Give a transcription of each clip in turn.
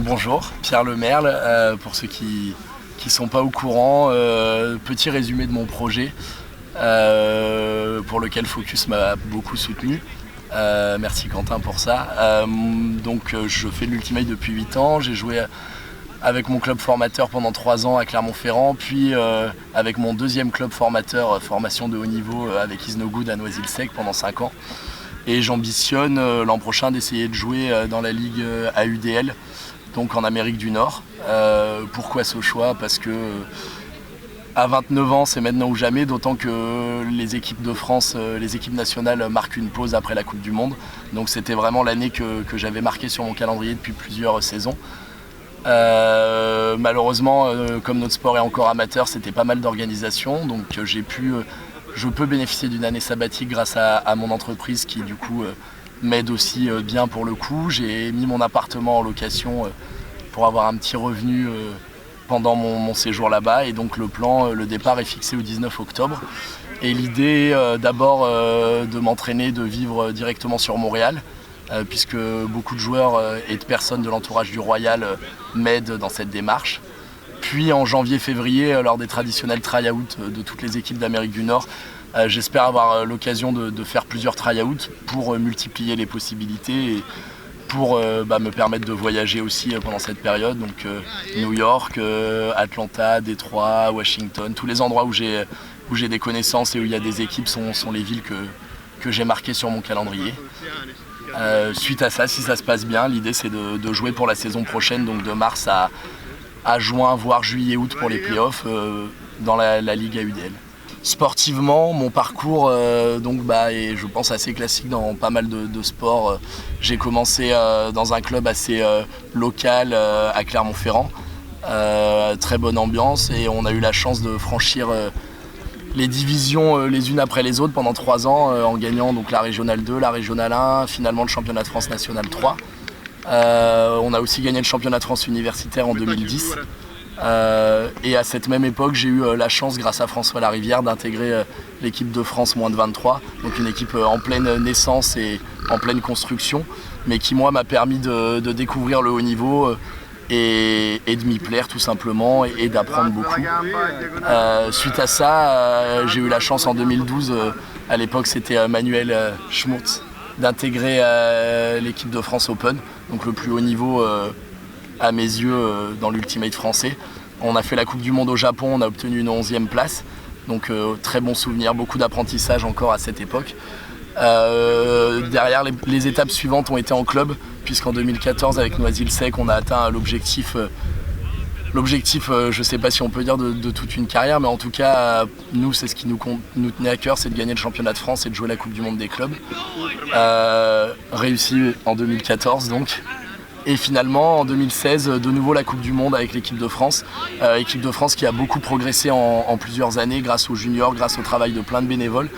Bonjour, Pierre Lemerle, pour ceux qui sont pas au courant, petit résumé de mon projet pour lequel Focus m'a beaucoup soutenu. Merci Quentin pour ça. Je fais de l'Ultimate depuis 8 ans, j'ai joué avec mon club formateur pendant 3 ans à Clermont-Ferrand, puis avec mon deuxième club formateur, formation de haut niveau avec Is No Good à Noisy-le-Sec pendant 5 ans. Et j'ambitionne l'an prochain d'essayer de jouer dans la ligue AUDL, donc en Amérique du Nord. Pourquoi ce choix? Parce que à 29 ans, c'est maintenant ou jamais, d'autant que les équipes de France, les équipes nationales marquent une pause après la Coupe du Monde. Donc c'était vraiment l'année que j'avais marquée sur mon calendrier depuis plusieurs saisons. Malheureusement, comme notre sport est encore amateur, c'était pas mal d'organisation, donc je peux bénéficier d'une année sabbatique grâce à mon entreprise qui du coup m'aide aussi bien pour le coup. J'ai mis mon appartement en location pour avoir un petit revenu pendant mon séjour là-bas, et donc le départ est fixé au 19 octobre. Et l'idée d'abord de m'entraîner, de vivre directement sur Montréal, puisque beaucoup de joueurs et de personnes de l'entourage du Royal m'aident dans cette démarche. Puis en janvier-février, lors des traditionnels try-out de toutes les équipes d'Amérique du Nord, j'espère avoir l'occasion de faire plusieurs try-out pour multiplier les possibilités et pour me permettre de voyager aussi pendant cette période. Donc New York, Atlanta, Détroit, Washington, tous les endroits où j'ai des connaissances et où il y a des équipes sont les villes que j'ai marquées sur mon calendrier. Suite à ça, si ça se passe bien, l'idée c'est de jouer pour la saison prochaine, donc de mars à juin, voire juillet-août pour les playoffs dans la Ligue AUDL. Sportivement, mon parcours est, je pense, assez classique dans pas mal de sports. J'ai commencé dans un club assez local à Clermont-Ferrand, très bonne ambiance, et on a eu la chance de franchir les divisions les unes après les autres pendant 3 ans en gagnant donc la Régionale 2, la Régionale 1, finalement le championnat de France National 3. On a aussi gagné le championnat de France universitaire en 2010. Et à cette même époque, j'ai eu la chance, grâce à François Larivière, d'intégrer l'équipe de France moins de 23, donc une équipe en pleine naissance et en pleine construction, mais qui moi m'a permis de découvrir le haut niveau et de m'y plaire tout simplement et d'apprendre beaucoup. Suite à ça, j'ai eu la chance en 2012, à l'époque c'était Manuel Schmurtz, d'intégrer l'équipe de France Open, donc le plus haut niveau à mes yeux dans l'Ultimate français. On a fait la Coupe du Monde au Japon, on a obtenu une 11e place, donc très bon souvenir, beaucoup d'apprentissage encore à cette époque. Derrière, les étapes suivantes ont été en club, puisqu'en 2014 avec Noisy-le-Sec on a atteint l'objectif, je ne sais pas si on peut dire de toute une carrière, mais en tout cas nous c'est ce qui nous tenait à cœur, c'est de gagner le championnat de France et de jouer la Coupe du Monde des clubs. Réussi en 2014 donc. Et finalement, en 2016, de nouveau la Coupe du Monde avec l'équipe de France. Équipe de France qui a beaucoup progressé en plusieurs années grâce aux juniors, grâce au travail de plein de bénévoles.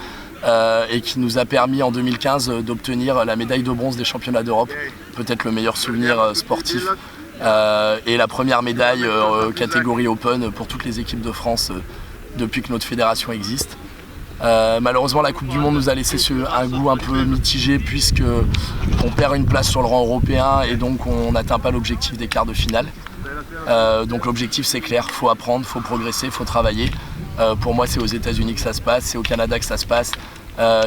Et qui nous a permis en 2015 d'obtenir la médaille de bronze des championnats d'Europe. Peut-être le meilleur souvenir sportif. Et la première médaille catégorie Open pour toutes les équipes de France depuis que notre fédération existe. Malheureusement, la Coupe du Monde nous a laissé un goût un peu mitigé, puisque on perd une place sur le rang européen et donc on n'atteint pas l'objectif des quarts de finale. Donc l'objectif c'est clair, il faut apprendre, il faut progresser, il faut travailler. Pour moi c'est aux États-Unis que ça se passe, c'est au Canada que ça se passe.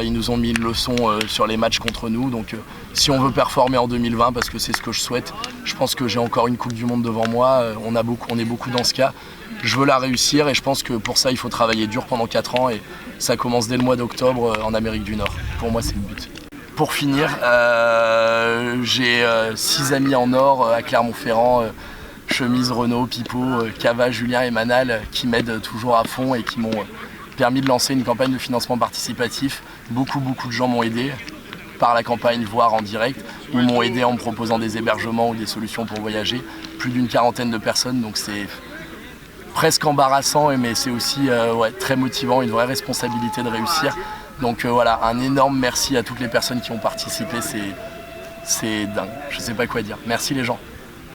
Ils nous ont mis une leçon sur les matchs contre nous, donc si on veut performer en 2020, parce que c'est ce que je souhaite, je pense que j'ai encore une Coupe du Monde devant moi, on est beaucoup dans ce cas. Je veux la réussir et je pense que pour ça il faut travailler dur pendant 4 ans, et ça commence dès le mois d'octobre en Amérique du Nord. Pour moi c'est le but. Pour finir, j'ai 6 amis en or à Clermont-Ferrand, Chemise, Renaud, Pipo, Cava, Julien et Manal, qui m'aident toujours à fond et qui m'ont permis de lancer une campagne de financement participatif. Beaucoup de gens m'ont aidé par la campagne, voire en direct, ou m'ont aidé en me proposant des hébergements ou des solutions pour voyager. Plus d'une 40aine de personnes, donc c'est presque embarrassant, mais c'est aussi très motivant, une vraie responsabilité de réussir. Donc voilà, un énorme merci à toutes les personnes qui ont participé, c'est dingue, je sais pas quoi dire. Merci les gens.